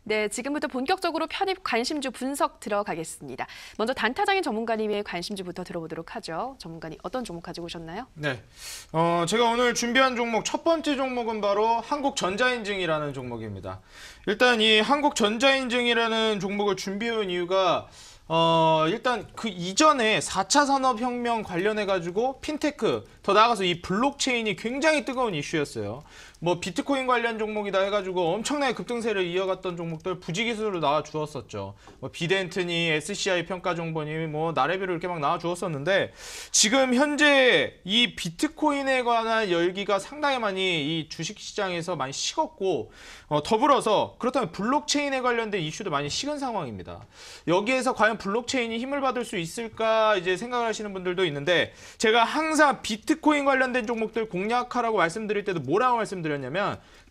네, 지금부터 본격적으로 편입 관심주 분석 들어가겠습니다. 먼저 단타장인 전문가님의 관심주부터 들어보도록 하죠. 전문가님, 어떤 종목 가지고 오셨나요? 네, 제가 오늘 준비한 종목 첫 번째 종목은 바로 한국전자인증이라는 종목입니다. 일단 이 한국전자인증이라는 종목을 준비해온 이유가 일단 그 이전에 4차 산업혁명 관련해가지고 핀테크, 더 나아가서 이 블록체인이 굉장히 뜨거운 이슈였어요. 뭐 비트코인 관련 종목이다 해가지고 엄청나게 급등세를 이어갔던 종목들 부지기수로 나와 주었었죠. 뭐 비덴트니, SCI 평가정보니, 뭐 나레뷰로 이렇게 막 나와 주었었는데 지금 현재 이 비트코인에 관한 열기가 상당히 많이 이 주식시장에서 많이 식었고 더불어서 그렇다면 블록체인에 관련된 이슈도 많이 식은 상황입니다. 여기에서 과연 블록체인이 힘을 받을 수 있을까 이제 생각을 하시는 분들도 있는데 제가 항상 비트코인 관련된 종목들 공략하라고 말씀드릴 때도 뭐라고 말씀드렸냐면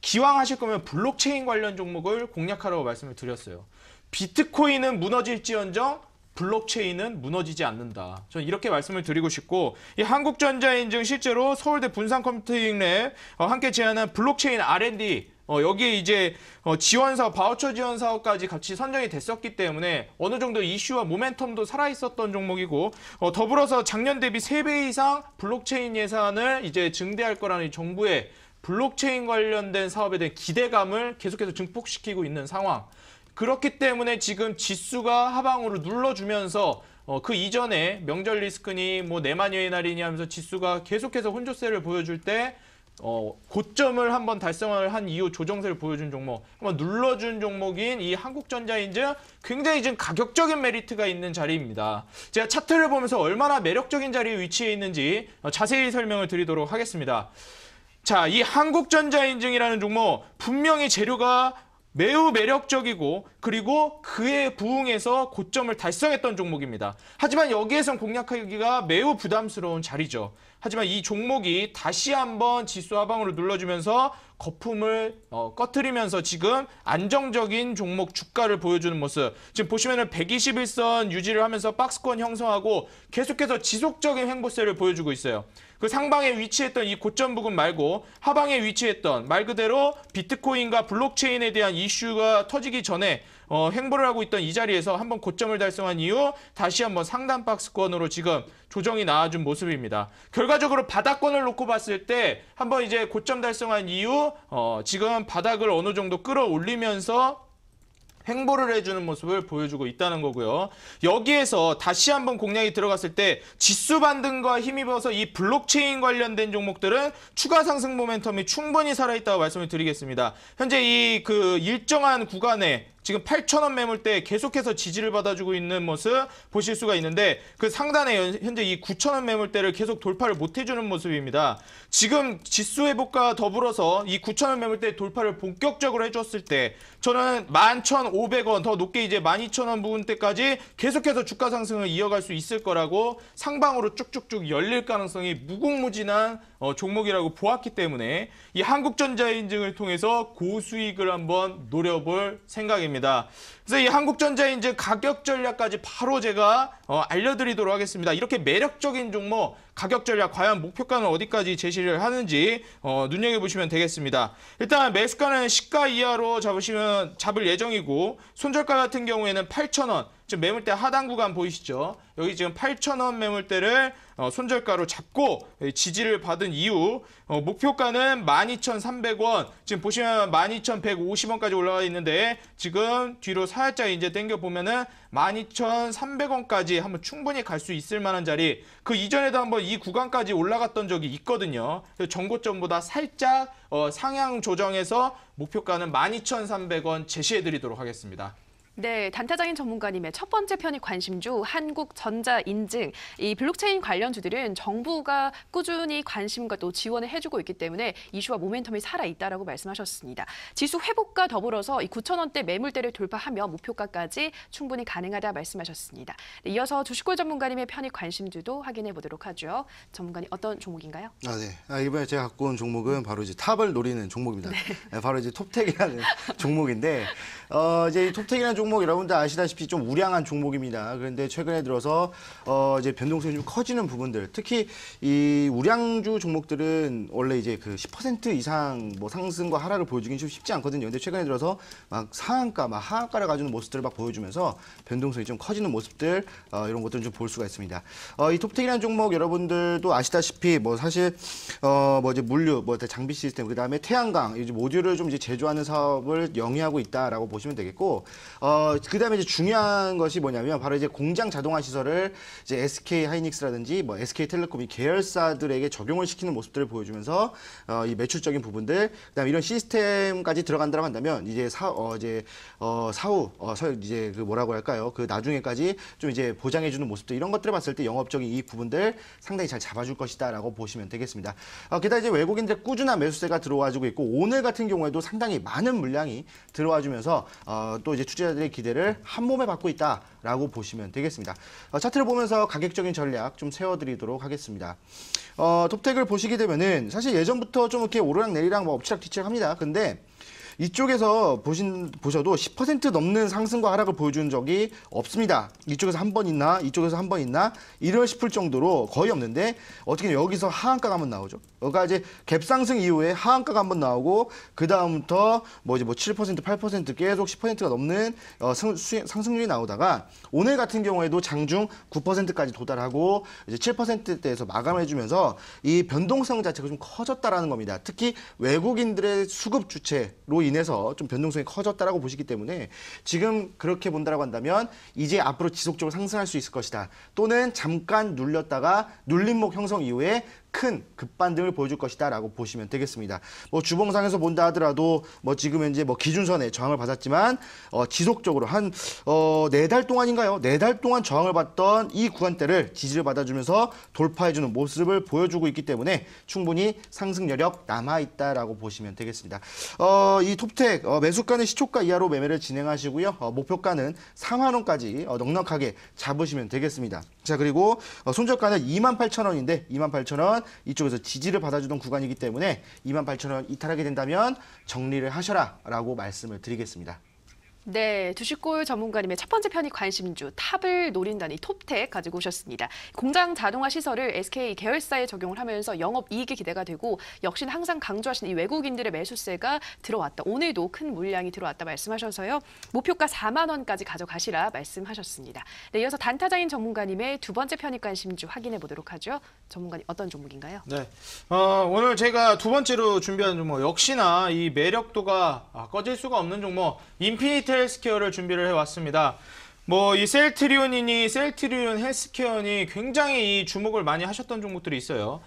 기왕 하실 거면 블록체인 관련 종목을 공략하라고 말씀을 드렸어요. 비트코인은 무너질지언정 블록체인은 무너지지 않는다. 저는 이렇게 말씀을 드리고 싶고 이 한국전자인증 실제로 서울대 분산컴퓨팅랩 함께 제안한 블록체인 R&D 여기에 이제 지원사업, 바우처 지원 사업까지 같이 선정이 됐었기 때문에 어느 정도 이슈와 모멘텀도 살아있었던 종목이고 더불어서 작년 대비 3배 이상 블록체인 예산을 이제 증대할 거라는 정부의 블록체인 관련된 사업에 대한 기대감을 계속해서 증폭시키고 있는 상황. 그렇기 때문에 지금 지수가 하방으로 눌러주면서 그 이전에 명절 리스크니 뭐 내만여의 날이니 하면서 지수가 계속해서 혼조세를 보여줄 때 고점을 한번 달성을 한 이후 조정세를 보여준 종목, 한번 눌러준 종목인 이 한국전자인증 굉장히 지금 가격적인 메리트가 있는 자리입니다. 제가 차트를 보면서 얼마나 매력적인 자리에 위치해 있는지 자세히 설명을 드리도록 하겠습니다. 자, 이 한국전자인증이라는 종목 분명히 재료가 매우 매력적이고 그리고 그에 부응해서 고점을 달성했던 종목입니다. 하지만 여기에선 공략하기가 매우 부담스러운 자리죠. 하지만 이 종목이 다시 한번 지수 하방으로 눌러주면서 거품을 꺼트리면서 지금 안정적인 종목 주가를 보여주는 모습. 지금 보시면은 121선 유지를 하면서 박스권 형성하고 계속해서 지속적인 횡보세를 보여주고 있어요. 그 상방에 위치했던 이 고점 부근 말고 하방에 위치했던 말 그대로 비트코인과 블록체인에 대한 이슈가 터지기 전에 횡보를 하고 있던 이 자리에서 한번 고점을 달성한 이후 다시 한번 상단 박스권으로 지금 조정이 나와준 모습입니다. 결과적으로 바닥권을 놓고 봤을 때 한번 이제 고점 달성한 이후 지금 바닥을 어느 정도 끌어올리면서 횡보를 해주는 모습을 보여주고 있다는 거고요. 여기에서 다시 한번 공략이 들어갔을 때 지수 반등과 힘입어서 이 블록체인 관련된 종목들은 추가 상승 모멘텀이 충분히 살아있다고 말씀을 드리겠습니다. 현재 이 그 일정한 구간에 지금 8,000원 매물대 계속해서 지지를 받아주고 있는 모습 보실 수가 있는데 그 상단에 현재 이 9,000원 매물대를 계속 돌파를 못 해주는 모습입니다. 지금 지수 회복과 더불어서 이 9,000원 매물대 돌파를 본격적으로 해줬을 때 저는 11,500원 더 높게 이제 12,000원 부분대까지 계속해서 주가 상승을 이어갈 수 있을 거라고 상방으로 쭉쭉쭉 열릴 가능성이 무궁무진한 종목이라고 보았기 때문에 이 한국전자인증을 통해서 고수익을 한번 노려볼 생각입니다. 그래서 이 한국전자인증 가격 전략까지 바로 제가 알려드리도록 하겠습니다. 이렇게 매력적인 종목 가격 전략 과연 목표가는 어디까지 제시를 하는지 눈여겨보시면 되겠습니다. 일단 매수가는 시가 이하로 잡을 예정이고 손절가 같은 경우에는 8,000원 지금 매물대 하단 구간 보이시죠? 여기 지금 8,000원 매물대를 손절가로 잡고 지지를 받은 이후 목표가는 12,300원 지금 보시면 12,150원까지 올라가 있는데 지금 뒤로 살짝 이제 당겨 보면은 12,300원까지 한번 충분히 갈 수 있을 만한 자리 그 이전에도 한번 이 구간까지 올라갔던 적이 있거든요. 전고점보다 살짝 상향 조정해서 목표가는 12,300원 제시해 드리도록 하겠습니다. 네, 단타장인 전문가님의 첫 번째 편입 관심주 한국전자인증. 이 블록체인 관련주들은 정부가 꾸준히 관심과 또 지원을 해주고 있기 때문에 이슈와 모멘텀이 살아있다라고 말씀하셨습니다. 지수 회복과 더불어서 이 9,000원대 매물대를 돌파하며 목표가까지 충분히 가능하다 말씀하셨습니다. 네, 이어서 주식골 전문가님의 편입 관심주도 확인해 보도록 하죠. 전문가님 어떤 종목인가요? 네. 이번에 제가 갖고 온 종목은 바로 이제 탑을 노리는 종목입니다. 네. 바로 이제 톱텍이라는 종목인데 이제 이 톱텍이라는 종목 여러분들 아시다시피 좀 우량한 종목입니다. 그런데 최근에 들어서 이제 변동성이 좀 커지는 부분들, 특히 이 우량주 종목들은 원래 이제 그 10% 이상 뭐 상승과 하락을 보여주긴 좀 쉽지 않거든요. 근데 최근에 들어서 막 상한가, 막 하한가를 가지는 모습들을 막 보여주면서 변동성이 좀 커지는 모습들 이런 것들을 좀 볼 수가 있습니다. 이 톱텍이라는 종목 여러분들도 아시다시피 뭐 사실 뭐 이제 물류, 뭐 장비 시스템, 그 다음에 태양광, 이제 모듈을 좀 이제 제조하는 사업을 영위하고 있다라고 보시면 되겠고, 그 다음에 이제 중요한 것이 뭐냐면 바로 이제 공장 자동화 시설을 이제 SK 하이닉스라든지 뭐 SK 텔레콤 이 계열사들에게 적용을 시키는 모습들을 보여주면서 이 매출적인 부분들, 그다음에 이런 시스템까지 들어간다고 한다면 이제 사후 이제 그 뭐라고 할까요? 그 나중에까지 좀 이제 보장해주는 모습들 이런 것들을 봤을 때 영업적인 이익 부분들 상당히 잘 잡아줄 것이다라고 보시면 되겠습니다. 게다가 이제 외국인들 꾸준한 매수세가 들어와주고 있고 오늘 같은 경우에도 상당히 많은 물량이 들어와주면서 또 이제 투자자들의 기대를 한 몸에 받고 있다라고 보시면 되겠습니다. 차트를 보면서 가격적인 전략 좀 세워드리도록 하겠습니다. 톱텍을 보시게 되면은 사실 예전부터 좀 이렇게 오르락 내리락 뭐 엎치락 뒤치락합니다. 근데 이쪽에서 보셔도 10% 넘는 상승과 하락을 보여준 적이 없습니다. 이쪽에서 한 번 있나, 이쪽에서 한 번 있나, 이럴 싶을 정도로 거의 없는데 어떻게 여기서 하한가가 한번 나오죠. 그러니까 이제 갭상승 이후에 하한가가 한번 나오고 그 다음부터 뭐 이제 뭐 7%, 8% 계속 10%가 넘는 상승률이 나오다가 오늘 같은 경우에도 장중 9%까지 도달하고 이제 7%대에서 마감해주면서 이 변동성 자체가 좀 커졌다라는 겁니다. 특히 외국인들의 수급 주체로 인해서 좀 변동성이 커졌다라고 보시기 때문에 지금 그렇게 본다라고 한다면 이제 앞으로 지속적으로 상승할 수 있을 것이다. 또는 잠깐 눌렸다가 눌림목 형성 이후에 큰 급반등을 보여줄 것이다라고 보시면 되겠습니다. 뭐 주봉상에서 본다 하더라도 뭐 지금 현재 뭐 기준선에 저항을 받았지만 지속적으로 한 4달 동안인가요? 4달 동안 저항을 받던 이 구간대를 지지를 받아주면서 돌파해주는 모습을 보여주고 있기 때문에 충분히 상승 여력 남아있다라고 보시면 되겠습니다. 이 톱텍 매수가는 시초가 이하로 매매를 진행하시고요. 목표가는 4만 원까지 넉넉하게 잡으시면 되겠습니다. 자, 그리고 손절가는 28,000원인데 28,000원 이쪽에서 지지를 받아주던 구간이기 때문에 28,000원 이탈하게 된다면 정리를 하셔라라고 말씀을 드리겠습니다. 네, 주식골 전문가님의 첫 번째 편입 관심주 탑을 노린다는 이 톱텍 가지고 오셨습니다. 공장 자동화 시설을 SK 계열사에 적용을 하면서 영업 이익이 기대가 되고 역시나 항상 강조하시는 이 외국인들의 매수세가 들어왔다. 오늘도 큰 물량이 들어왔다 말씀하셔서요. 목표가 4만 원까지 가져가시라 말씀하셨습니다. 네, 이어서 단타자인 전문가님의 두 번째 편입 관심주 확인해 보도록 하죠. 전문가님 어떤 종목인가요? 네, 오늘 제가 두 번째로 준비한 종목 역시나 이 매력도가 꺼질 수가 없는 종목 인피니트 헬스케어를 준비를 해왔습니다. 뭐 이 셀트리온이니 셀트리온 헬스케어니 굉장히 이 주목을 많이 하셨던 종목들이 있어요.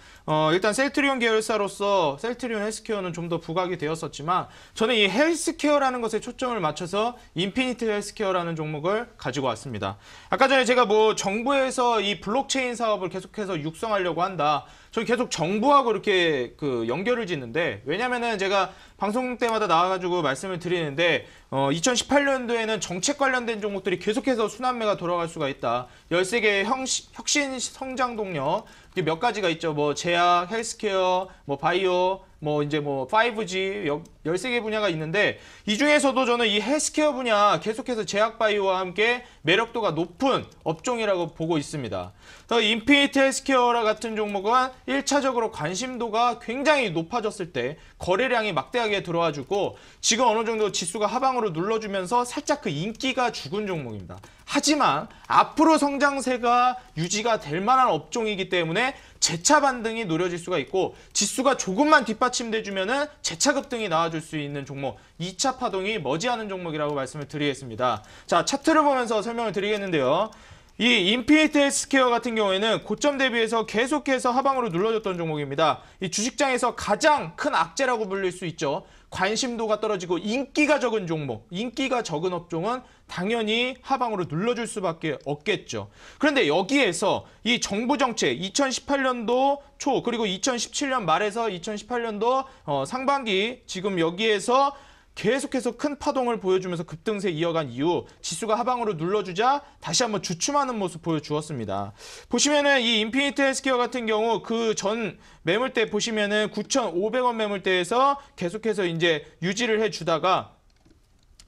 일단 셀트리온 계열사로서 셀트리온 헬스케어는 좀 더 부각이 되었었지만 저는 이 헬스케어라는 것에 초점을 맞춰서 인피니트 헬스케어라는 종목을 가지고 왔습니다. 아까 전에 제가 뭐 정부에서 이 블록체인 사업을 계속해서 육성하려고 한다. 저는 계속 정부하고 이렇게 그 연결을 짓는데 왜냐면은 제가 방송 때마다 나와가지고 말씀을 드리는데 2018년도에는 정책 관련된 종목들이 계속해서 순환매가 돌아갈 수가 있다. 13개의 혁신 성장 동력 몇 가지가 있죠. 뭐 제약, 헬스케어, 뭐 바이오, 뭐 이제 뭐 5G 13개 분야가 있는데 이 중에서도 저는 이 헬스케어 분야 계속해서 제약 바이오와 함께 매력도가 높은 업종이라고 보고 있습니다. 인피니트 헬스케어 같은 종목은 1차적으로 관심도가 굉장히 높아졌을 때 거래량이 막대하게 들어와주고 지금 어느 정도 지수가 하방으로 눌러주면서 살짝 그 인기가 죽은 종목입니다. 하지만 앞으로 성장세가 유지가 될 만한 업종이기 때문에 재차 반등이 노려질 수가 있고 지수가 조금만 뒷받침돼주면은 재차 급등이 나와줄 수 있는 종목 2차 파동이 머지않은 종목이라고 말씀을 드리겠습니다. 자, 차트를 보면서 설명을 드리겠는데요. 이 인피니트 헬스케어 같은 경우에는 고점 대비해서 계속해서 하방으로 눌러줬던 종목입니다. 이 주식장에서 가장 큰 악재라고 불릴 수 있죠. 관심도가 떨어지고 인기가 적은 종목, 인기가 적은 업종은 당연히 하방으로 눌러줄 수밖에 없겠죠. 그런데 여기에서 이 정부 정책 2018년도 초 그리고 2017년 말에서 2018년도 상반기 지금 여기에서 계속해서 큰 파동을 보여주면서 급등세 이어간 이후 지수가 하방으로 눌러주자 다시 한번 주춤하는 모습 보여주었습니다. 보시면은 이 인피니트 헬스케어 같은 경우 그 전 매물대 보시면은 9,500원 매물대에서 계속해서 이제 유지를 해주다가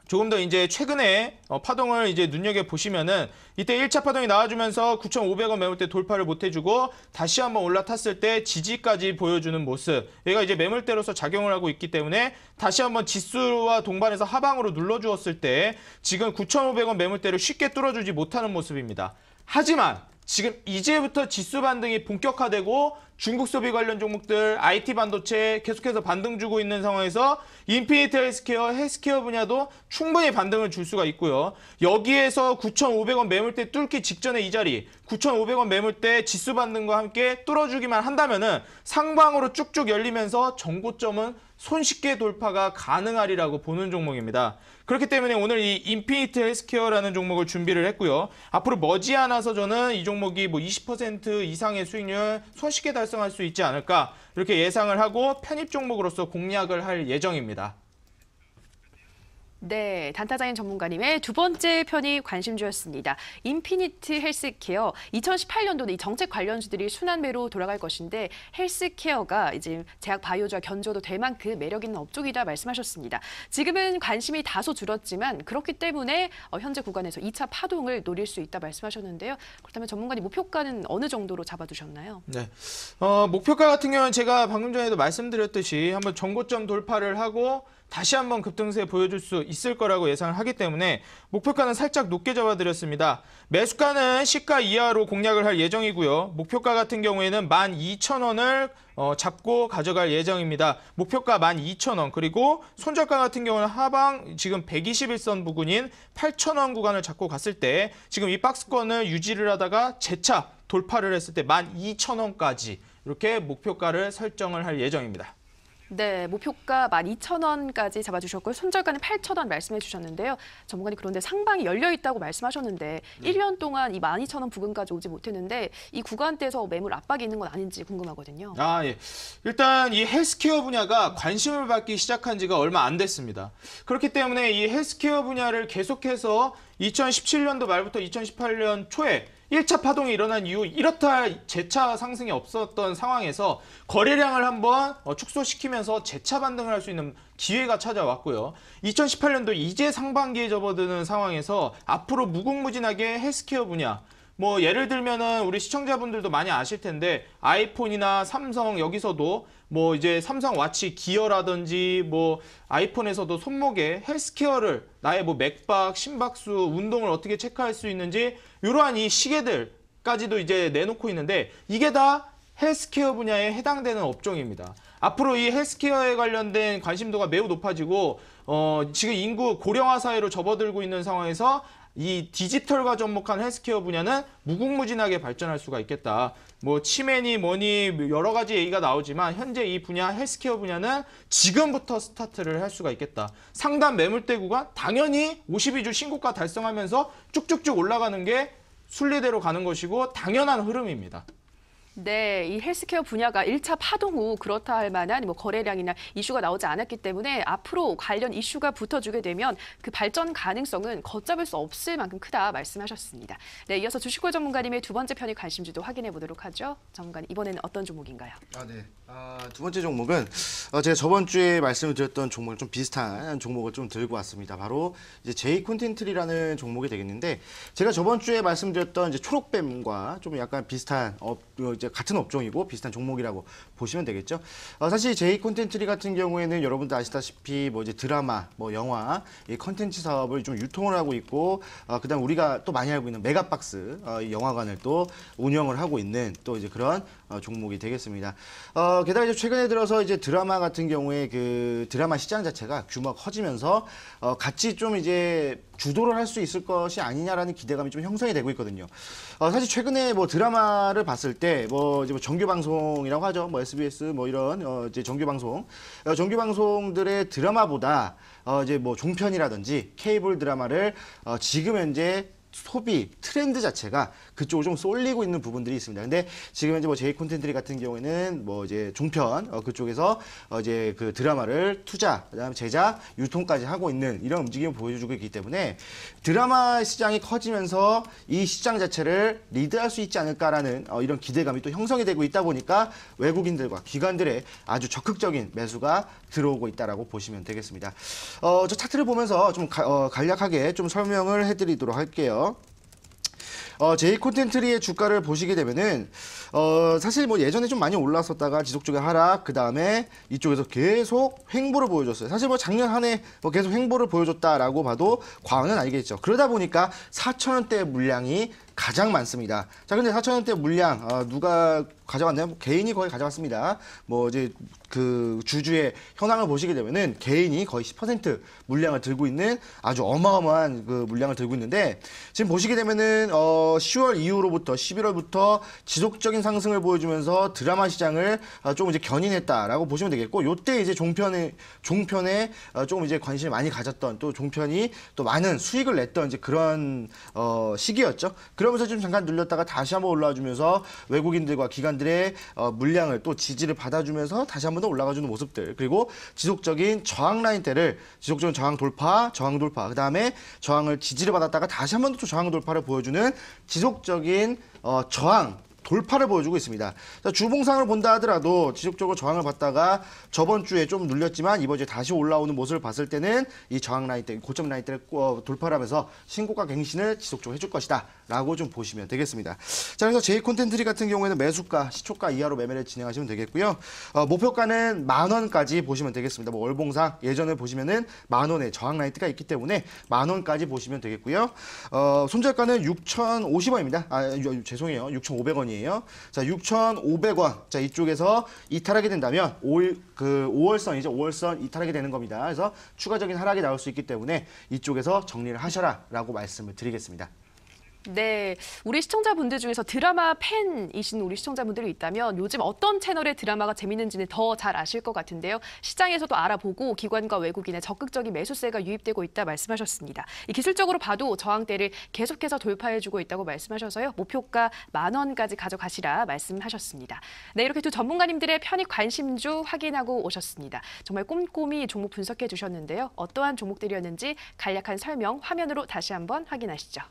조금 더 이제 최근에 파동을 이제 눈여겨 보시면은 이때 1차 파동이 나와주면서 9,500원 매물대 돌파를 못 해주고 다시 한번 올라탔을 때 지지까지 보여주는 모습. 얘가 이제 매물대로서 작용을 하고 있기 때문에 다시 한번 지수와 동반해서 하방으로 눌러주었을 때 지금 9,500원 매물대를 쉽게 뚫어주지 못하는 모습입니다. 하지만 지금 이제부터 지수 반등이 본격화되고 중국 소비 관련 종목들, IT 반도체 계속해서 반등 주고 있는 상황에서 인피니트 헬스케어 분야도 충분히 반등을 줄 수가 있고요. 여기에서 9,500원 매물대 뚫기 직전에 이 자리 9,500원 매물대 지수 반등과 함께 뚫어주기만 한다면은 상방으로 쭉쭉 열리면서 정고점은 손쉽게 돌파가 가능하리라고 보는 종목입니다. 그렇기 때문에 오늘 이 인피니트 헬스케어라는 종목을 준비를 했고요. 앞으로 머지않아서 저는 이 종목이 뭐 20% 이상의 수익률 손쉽게 달성할 수 있지 않을까 이렇게 예상을 하고 편입 종목으로서 공략을 할 예정입니다. 네, 단타장인 전문가님의 두 번째 편이 관심주였습니다. 인피니트 헬스케어, 2018년도는 이 정책 관련주들이 순환매로 돌아갈 것인데 헬스케어가 이제 제약 바이오주와 견주어도 될 만큼 매력 있는 업종이다 말씀하셨습니다. 지금은 관심이 다소 줄었지만 그렇기 때문에 현재 구간에서 2차 파동을 노릴 수 있다 말씀하셨는데요. 그렇다면 전문가님 목표가는 어느 정도로 잡아두셨나요? 네, 목표가 같은 경우는 제가 방금 전에도 말씀드렸듯이 한번 정고점 돌파를 하고 다시 한번 급등세 보여줄 수 있을 거라고 예상을 하기 때문에 목표가는 살짝 높게 잡아드렸습니다. 매수가는 시가 이하로 공략을 할 예정이고요. 목표가 같은 경우에는 12,000원을 잡고 가져갈 예정입니다. 목표가 12,000원 그리고 손절가 같은 경우는 하방 지금 121선 부근인 8,000원 구간을 잡고 갔을 때 지금 이 박스권을 유지를 하다가 재차 돌파를 했을 때 12,000원까지 이렇게 목표가를 설정을 할 예정입니다. 네, 목표가 12,000원까지 잡아주셨고요. 손절가는 8,000원 말씀해 주셨는데요. 전문가님 그런데 상방이 열려 있다고 말씀하셨는데 1년 동안 이 12,000원 부근까지 오지 못했는데 이 구간대에서 매물 압박이 있는 건 아닌지 궁금하거든요. 예. 일단 이 헬스케어 분야가 관심을 받기 시작한 지가 얼마 안 됐습니다. 그렇기 때문에 이 헬스케어 분야를 계속해서 2017년도 말부터 2018년 초에 1차 파동이 일어난 이후 이렇다 재차 상승이 없었던 상황에서 거래량을 한번 축소시키면서 재차 반등을 할 수 있는 기회가 찾아왔고요. 2018년도 이제 상반기에 접어드는 상황에서 앞으로 무궁무진하게 헬스케어 분야 뭐 예를 들면은 우리 시청자분들도 많이 아실 텐데 아이폰이나 삼성 여기서도 뭐 이제 삼성 와치 기어라든지 뭐 아이폰에서도 손목에 헬스케어를 나의 뭐 맥박, 심박수, 운동을 어떻게 체크할 수 있는지 이러한 이 시계들까지도 이제 내놓고 있는데 이게 다 헬스케어 분야에 해당되는 업종입니다. 앞으로 이 헬스케어에 관련된 관심도가 매우 높아지고 지금 인구 고령화 사회로 접어들고 있는 상황에서 이 디지털과 접목한 헬스케어 분야는 무궁무진하게 발전할 수가 있겠다. 뭐 치매니 뭐니 여러 가지 얘기가 나오지만 현재 이 분야 헬스케어 분야는 지금부터 스타트를 할 수가 있겠다. 상단 매물대 구간 당연히 52주 신고가 달성하면서 쭉쭉쭉 올라가는 게 순리대로 가는 것이고 당연한 흐름입니다. 네, 이 헬스케어 분야가 1차 파동 후 그렇다 할 만한 뭐 거래량이나 이슈가 나오지 않았기 때문에 앞으로 관련 이슈가 붙어주게 되면 그 발전 가능성은 걷잡을 수 없을 만큼 크다 말씀하셨습니다. 네, 이어서 주식골 전문가님의 두 번째 편의 관심주도 확인해 보도록 하죠. 전문가님, 이번에는 어떤 종목인가요? 네. 두 번째 종목은 제가 저번 주에 말씀을 드렸던 종목을 좀 비슷한 종목을 좀 들고 왔습니다. 바로 이제 제이 콘텐트리라는 종목이 되겠는데 제가 저번 주에 말씀드렸던 이제 초록뱀과 좀 약간 비슷한 이제 같은 업종이고 비슷한 종목이라고 보시면 되겠죠. 사실 제이 콘텐트리 같은 경우에는 여러분들 아시다시피 뭐 이제 드라마, 뭐 영화, 이 콘텐츠 사업을 좀 유통을 하고 있고 그다음 우리가 또 많이 알고 있는 메가박스 이 영화관을 또 운영을 하고 있는 또 이제 그런 종목이 되겠습니다. 게다가 이제 최근에 들어서 이제 드라마 같은 경우에 그 드라마 시장 자체가 규모가 커지면서 같이 좀 이제 주도를 할 수 있을 것이 아니냐라는 기대감이 좀 형성이 되고 있거든요. 사실 최근에 뭐 드라마를 봤을 때 뭐 이제 뭐 정규 방송이라고 하죠. 뭐 SBS 뭐 이런 이제 정규 방송들의 드라마보다 이제 뭐 종편이라든지 케이블 드라마를 지금 현재 소비 트렌드 자체가 그쪽으로 좀 쏠리고 있는 부분들이 있습니다. 근데 지금 이제 뭐 제이 콘텐츠리 같은 경우에는 뭐 이제 종편 그쪽에서 이제 그 드라마를 투자, 그다음에 제작, 유통까지 하고 있는 이런 움직임을 보여주고 있기 때문에 드라마 시장이 커지면서 이 시장 자체를 리드할 수 있지 않을까라는 이런 기대감이 또 형성이 되고 있다 보니까 외국인들과 기관들의 아주 적극적인 매수가 들어오고 있다라고 보시면 되겠습니다. 저 차트를 보면서 좀 간략하게 좀 설명을 해드리도록 할게요. 제이 콘텐츠리의 주가를 보시게 되면은 사실 뭐 예전에 좀 많이 올랐었다가 지속적인 하락, 그 다음에 이쪽에서 계속 횡보를 보여줬어요. 사실 뭐 작년 한 해 뭐 계속 횡보를 보여줬다라고 봐도 과언은 아니겠죠. 그러다 보니까 4,000원대 물량이 가장 많습니다. 자, 근데 4,000원대 물량 누가 가져갔나요? 뭐 개인이 거의 가져갔습니다. 뭐 이제 그 주주의 현황을 보시게 되면은 개인이 거의 10% 물량을 들고 있는 아주 어마어마한 그 물량을 들고 있는데 지금 보시게 되면은 10월 이후로부터 11월부터 지속적인 상승을 보여주면서 드라마 시장을 조금 이제 견인했다라고 보시면 되겠고, 요때 이제 종편에 조금 이제 관심을 많이 가졌던, 또 종편이 또 많은 수익을 냈던 이제 그런 시기였죠. 그러면서 좀 잠깐 눌렸다가 다시 한번 올라와주면서 외국인들과 기관들의 물량을 또 지지를 받아주면서 다시 한번 더 올라가주는 모습들, 그리고 지속적인 저항 라인대를 지속적인 저항 돌파, 그 다음에 저항을 지지를 받았다가 다시 한번 더 저항 돌파를 보여주는 지속적인 저항 돌파를 보여주고 있습니다. 자, 주봉상을 본다 하더라도 지속적으로 저항을 받다가 저번 주에 좀 눌렸지만 이번 주에 다시 올라오는 모습을 봤을 때는 이 저항 라인대, 고점 라인대를 돌파를 하면서 신고가 갱신을 지속적으로 해줄 것이다 라고 좀 보시면 되겠습니다. 자, 그래서 제이 콘텐츠리 같은 경우에는 매수가, 시초가 이하로 매매를 진행하시면 되겠고요. 목표가는 10,000원까지 보시면 되겠습니다. 뭐 월봉상 예전에 보시면은 10,000원의 저항 라인대가 있기 때문에 10,000원까지 보시면 되겠고요. 손절가는 6,050원입니다. 죄송해요. 6,500원이에요. 자, 6,500원. 자, 이쪽에서 이탈하게 된다면 5월선이죠. 5월선 이탈하게 되는 겁니다. 그래서 추가적인 하락이 나올 수 있기 때문에 이쪽에서 정리를 하셔라라고 말씀을 드리겠습니다. 네, 우리 시청자분들 중에서 드라마 팬이신 우리 시청자분들이 있다면 요즘 어떤 채널의 드라마가 재밌는지는 더 잘 아실 것 같은데요. 시장에서도 알아보고 기관과 외국인의 적극적인 매수세가 유입되고 있다 말씀하셨습니다. 이 기술적으로 봐도 저항대를 계속해서 돌파해주고 있다고 말씀하셔서요. 목표가 10,000원까지 가져가시라 말씀하셨습니다. 네, 이렇게 두 전문가님들의 편입 관심주 확인하고 오셨습니다. 정말 꼼꼼히 종목 분석해 주셨는데요. 어떠한 종목들이었는지 간략한 설명 화면으로 다시 한번 확인하시죠.